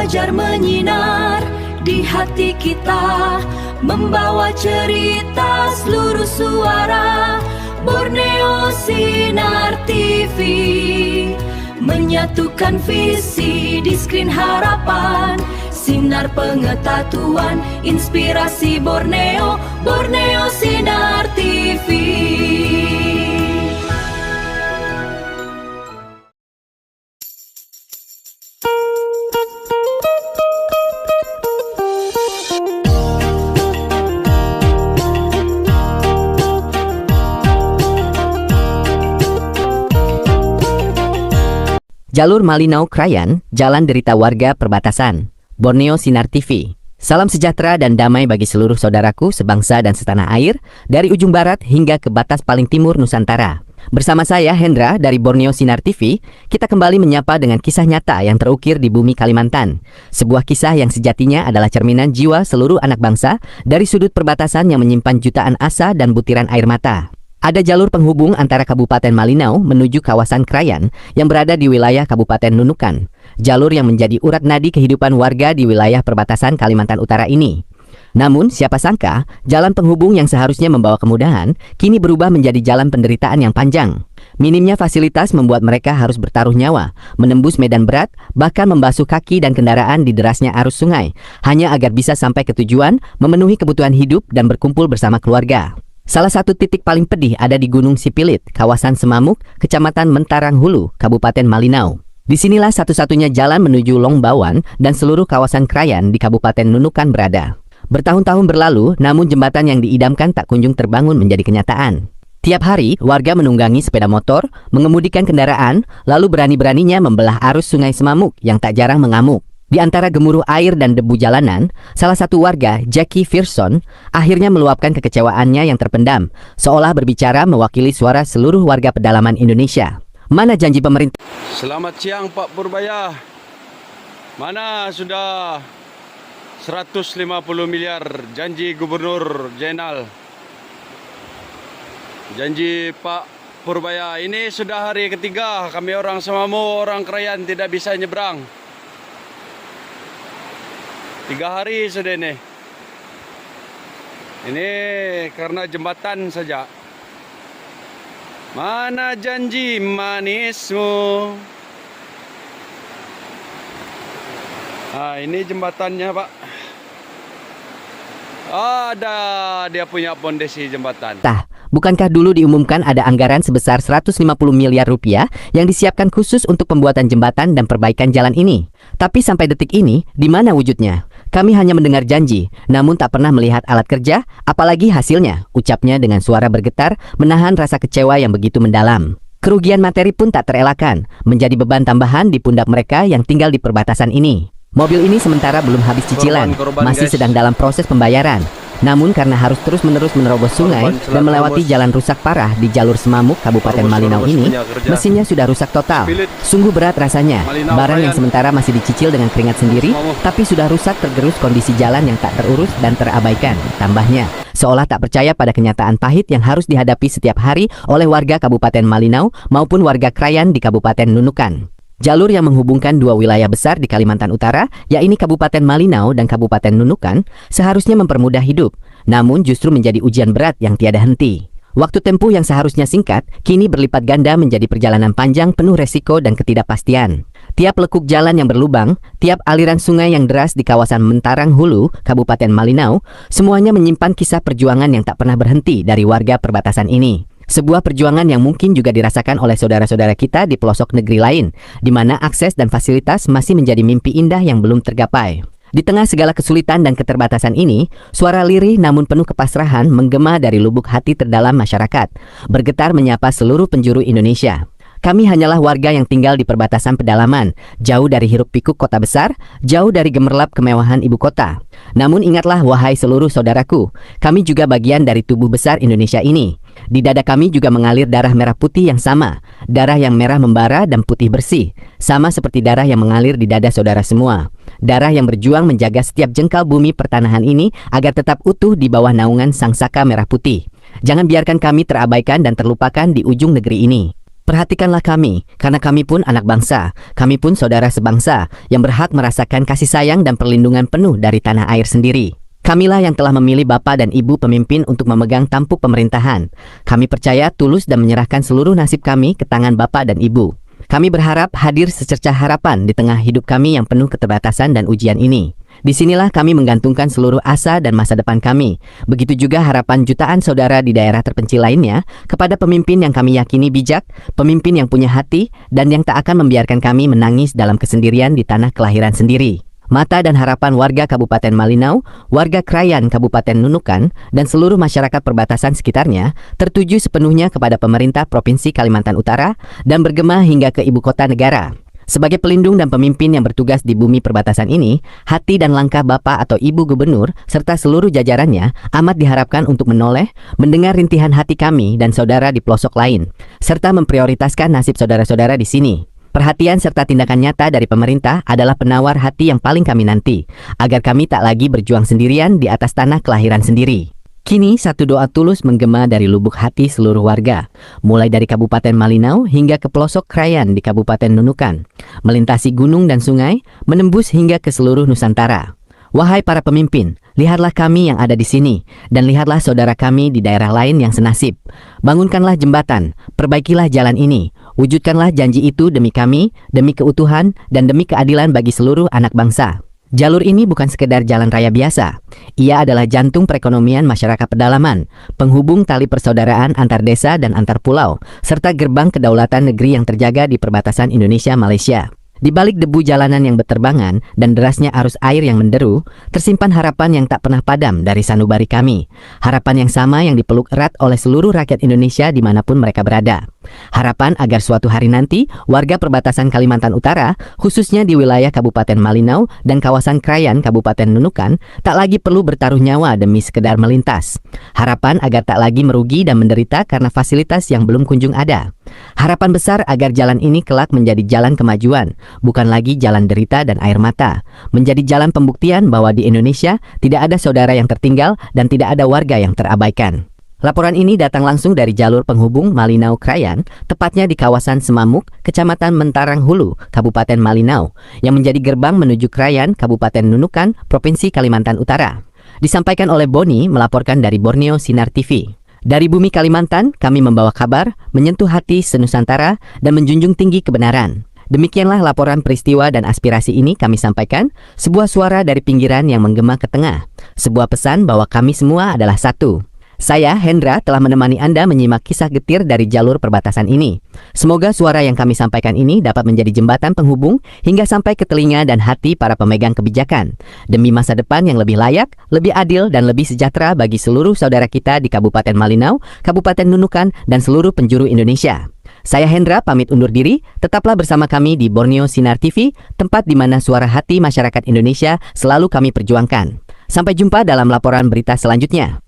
fajar menyinar di hati kita, membawa cerita seluruh suara. Borneo Sinar TV menyatukan visi di skrin harapan. Sinar pengetahuan, inspirasi Borneo, Borneo Sinar TV. Jalur Malinau Krayan, jalan derita warga perbatasan. Borneo Sinar TV. Salam sejahtera dan damai bagi seluruh saudaraku sebangsa dan setanah air, dari ujung barat hingga ke batas paling timur Nusantara. Bersama saya Hendra dari Borneo Sinar TV, kita kembali menyapa dengan kisah nyata yang terukir di bumi Kalimantan. Sebuah kisah yang sejatinya adalah cerminan jiwa seluruh anak bangsa dari sudut perbatasan yang menyimpan jutaan asa dan butiran air mata. Ada jalur penghubung antara Kabupaten Malinau menuju kawasan Krayan yang berada di wilayah Kabupaten Nunukan. Jalur yang menjadi urat nadi kehidupan warga di wilayah perbatasan Kalimantan Utara ini. Namun, siapa sangka, jalan penghubung yang seharusnya membawa kemudahan, kini berubah menjadi jalan penderitaan yang panjang. Minimnya fasilitas membuat mereka harus bertaruh nyawa, menembus medan berat, bahkan membasuh kaki dan kendaraan di derasnya arus sungai, hanya agar bisa sampai ke tujuan, memenuhi kebutuhan hidup dan berkumpul bersama keluarga. Salah satu titik paling pedih ada di Gunung Sipilit, kawasan Semamuk, Kecamatan Mentarang Hulu, Kabupaten Malinau. Disinilah satu-satunya jalan menuju Longbawan dan seluruh kawasan Krayan di Kabupaten Nunukan berada. Bertahun-tahun berlalu, namun jembatan yang diidamkan tak kunjung terbangun menjadi kenyataan. Tiap hari, warga menunggangi sepeda motor, mengemudikan kendaraan, lalu berani-beraninya membelah arus sungai Semamuk yang tak jarang mengamuk. Di antara gemuruh air dan debu jalanan, salah satu warga, Jackie Pearson, akhirnya meluapkan kekecewaannya yang terpendam, seolah berbicara mewakili suara seluruh warga pedalaman Indonesia. Mana janji pemerintah? Selamat siang Pak Purbaya. Mana sudah 150 miliar janji Gubernur Jenderal? Janji Pak Purbaya, ini sudah hari ketiga kami orang Semamuk, orang Krayan tidak bisa nyebrang. 3 hari sudah ini. Ini karena jembatan saja. Mana janji manismu? Nah, ini jembatannya, Pak. Ada dia punya pondasi jembatan. Bukankah dulu diumumkan ada anggaran sebesar 150 miliar rupiah yang disiapkan khusus untuk pembuatan jembatan dan perbaikan jalan ini? Tapi sampai detik ini, di mana wujudnya? Kami hanya mendengar janji, namun tak pernah melihat alat kerja, apalagi hasilnya, ucapnya dengan suara bergetar, menahan rasa kecewa yang begitu mendalam. Kerugian materi pun tak terelakkan, menjadi beban tambahan di pundak mereka yang tinggal di perbatasan ini. Mobil ini sementara belum habis cicilan, masih sedang dalam proses pembayaran. Namun karena harus terus-menerus menerobos sungai dan melewati jalan rusak parah di jalur Semamuk Kabupaten Malinau ini, mesinnya sudah rusak total. Sungguh berat rasanya, barang yang sementara masih dicicil dengan keringat sendiri, tapi sudah rusak tergerus kondisi jalan yang tak terurus dan terabaikan. Tambahnya, seolah tak percaya pada kenyataan pahit yang harus dihadapi setiap hari oleh warga Kabupaten Malinau maupun warga Krayan di Kabupaten Nunukan. Jalur yang menghubungkan dua wilayah besar di Kalimantan Utara, yakni Kabupaten Malinau dan Kabupaten Nunukan, seharusnya mempermudah hidup, namun justru menjadi ujian berat yang tiada henti. Waktu tempuh yang seharusnya singkat, kini berlipat ganda menjadi perjalanan panjang penuh resiko dan ketidakpastian. Tiap lekuk jalan yang berlubang, tiap aliran sungai yang deras di kawasan Mentarang Hulu, Kabupaten Malinau, semuanya menyimpan kisah perjuangan yang tak pernah berhenti dari warga perbatasan ini. Sebuah perjuangan yang mungkin juga dirasakan oleh saudara-saudara kita di pelosok negeri lain, di mana akses dan fasilitas masih menjadi mimpi indah yang belum tergapai. Di tengah segala kesulitan dan keterbatasan ini, suara lirih namun penuh kepasrahan menggema dari lubuk hati terdalam masyarakat, bergetar menyapa seluruh penjuru Indonesia. Kami hanyalah warga yang tinggal di perbatasan pedalaman, jauh dari hiruk-pikuk kota besar, jauh dari gemerlap kemewahan ibu kota. Namun ingatlah wahai seluruh saudaraku, kami juga bagian dari tubuh besar Indonesia ini. Di dada kami juga mengalir darah merah putih yang sama, darah yang merah membara dan putih bersih, sama seperti darah yang mengalir di dada saudara semua. Darah yang berjuang menjaga setiap jengkal bumi pertanahan ini agar tetap utuh di bawah naungan Sang Saka Merah Putih. Jangan biarkan kami terabaikan dan terlupakan di ujung negeri ini. Perhatikanlah kami, karena kami pun anak bangsa, kami pun saudara sebangsa yang berhak merasakan kasih sayang dan perlindungan penuh dari tanah air sendiri. Kamilah yang telah memilih Bapak dan Ibu pemimpin untuk memegang tampuk pemerintahan. Kami percaya tulus dan menyerahkan seluruh nasib kami ke tangan Bapak dan Ibu. Kami berharap hadir secercah harapan di tengah hidup kami yang penuh keterbatasan dan ujian ini. Disinilah kami menggantungkan seluruh asa dan masa depan kami. Begitu juga harapan jutaan saudara di daerah terpencil lainnya kepada pemimpin yang kami yakini bijak, pemimpin yang punya hati, dan yang tak akan membiarkan kami menangis dalam kesendirian di tanah kelahiran sendiri. Mata dan harapan warga Kabupaten Malinau, warga Krayan Kabupaten Nunukan, dan seluruh masyarakat perbatasan sekitarnya tertuju sepenuhnya kepada pemerintah Provinsi Kalimantan Utara dan bergema hingga ke ibu kota negara. Sebagai pelindung dan pemimpin yang bertugas di bumi perbatasan ini, hati dan langkah Bapak atau Ibu Gubernur serta seluruh jajarannya amat diharapkan untuk menoleh, mendengar rintihan hati kami dan saudara di pelosok lain, serta memprioritaskan nasib saudara-saudara di sini. Perhatian serta tindakan nyata dari pemerintah adalah penawar hati yang paling kami nanti, agar kami tak lagi berjuang sendirian di atas tanah kelahiran sendiri. Kini satu doa tulus menggema dari lubuk hati seluruh warga, mulai dari Kabupaten Malinau hingga ke pelosok Krayan di Kabupaten Nunukan, melintasi gunung dan sungai, menembus hingga ke seluruh Nusantara. Wahai para pemimpin, lihatlah kami yang ada di sini, dan lihatlah saudara kami di daerah lain yang senasib. Bangunkanlah jembatan, perbaikilah jalan ini, wujudkanlah janji itu demi kami, demi keutuhan, dan demi keadilan bagi seluruh anak bangsa. Jalur ini bukan sekedar jalan raya biasa. Ia adalah jantung perekonomian masyarakat pedalaman, penghubung tali persaudaraan antar desa dan antar pulau, serta gerbang kedaulatan negeri yang terjaga di perbatasan Indonesia-Malaysia. Di balik debu jalanan yang berterbangan dan derasnya arus air yang menderu, tersimpan harapan yang tak pernah padam dari sanubari kami. Harapan yang sama yang dipeluk erat oleh seluruh rakyat Indonesia dimanapun mereka berada. Harapan agar suatu hari nanti, warga perbatasan Kalimantan Utara, khususnya di wilayah Kabupaten Malinau dan kawasan Krayan Kabupaten Nunukan, tak lagi perlu bertaruh nyawa demi sekedar melintas. Harapan agar tak lagi merugi dan menderita karena fasilitas yang belum kunjung ada. Harapan besar agar jalan ini kelak menjadi jalan kemajuan, bukan lagi jalan derita dan air mata. Menjadi jalan pembuktian bahwa di Indonesia tidak ada saudara yang tertinggal dan tidak ada warga yang terabaikan. Laporan ini datang langsung dari jalur penghubung Malinau Krayan, tepatnya di kawasan Semamuk, Kecamatan Mentarang Hulu, Kabupaten Malinau, yang menjadi gerbang menuju Krayan, Kabupaten Nunukan, Provinsi Kalimantan Utara. Disampaikan oleh Boni, melaporkan dari Borneo Sinar TV. Dari bumi Kalimantan, kami membawa kabar, menyentuh hati senusantara, dan menjunjung tinggi kebenaran. Demikianlah laporan peristiwa dan aspirasi ini kami sampaikan, sebuah suara dari pinggiran yang menggema ke tengah, sebuah pesan bahwa kami semua adalah satu. Saya, Hendra, telah menemani Anda menyimak kisah getir dari jalur perbatasan ini. Semoga suara yang kami sampaikan ini dapat menjadi jembatan penghubung hingga sampai ke telinga dan hati para pemegang kebijakan, demi masa depan yang lebih layak, lebih adil, dan lebih sejahtera bagi seluruh saudara kita di Kabupaten Malinau, Kabupaten Nunukan, dan seluruh penjuru Indonesia. Saya Hendra pamit undur diri, tetaplah bersama kami di Borneo Sinar TV, tempat di mana suara hati masyarakat Indonesia selalu kami perjuangkan. Sampai jumpa dalam laporan berita selanjutnya.